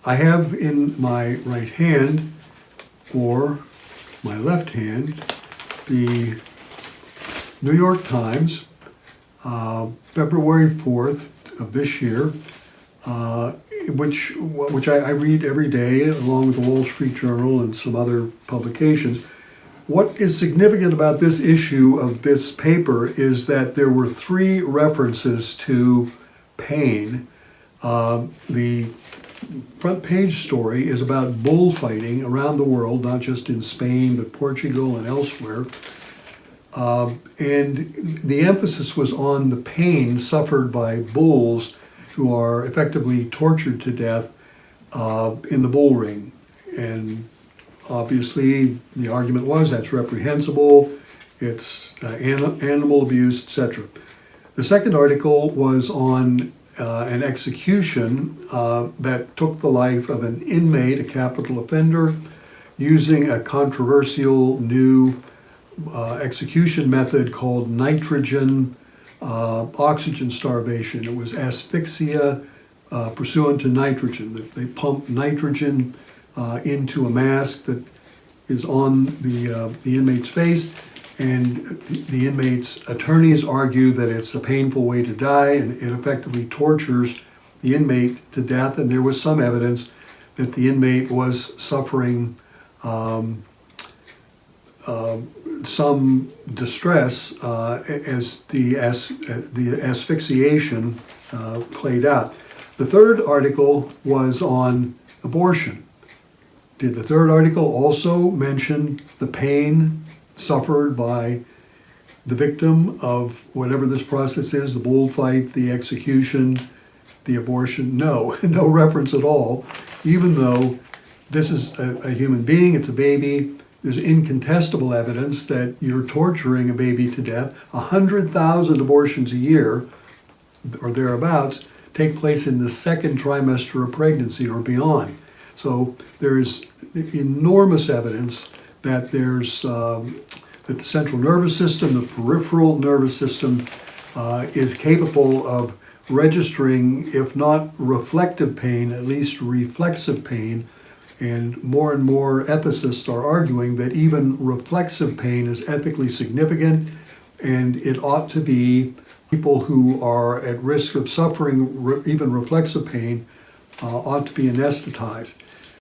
I have in my right hand, or my left hand, the New York Times, February 4th of this year, which I read every day along with the Wall Street Journal and some other publications. What is significant about this issue of this paper is that there were 3 references to pain. The front page story is about bullfighting around the world, not just in Spain, but Portugal and elsewhere. And the emphasis was on the pain suffered by bulls who are effectively tortured to death in the bull ring. And obviously the argument was that's reprehensible, it's animal abuse, etc. The second article was on an execution that took the life of an inmate, a capital offender, using a controversial new execution method called nitrogen oxygen starvation. It was asphyxia pursuant to nitrogen. They pumped nitrogen into a mask that is on the inmate's face, and the inmate's attorneys argue that it's a painful way to die, and it effectively tortures the inmate to death. And there was some evidence that the inmate was suffering some distress as the asphyxiation played out. The third article was on abortion. Did the third article also mention the pain suffered by the victim of whatever this process is, the bullfight, the execution, the abortion? No, no reference at all, even though this is a human being, it's a baby. There's incontestable evidence that you're torturing a baby to death. 100,000 abortions a year, or thereabouts, take place in the second trimester of pregnancy or beyond. So there's enormous evidence that that the central nervous system, the peripheral nervous system, is capable of registering, if not reflective pain, at least reflexive pain. And more ethicists are arguing that even reflexive pain is ethically significant, and it ought to be people who are at risk of suffering even reflexive pain ought to be anesthetized.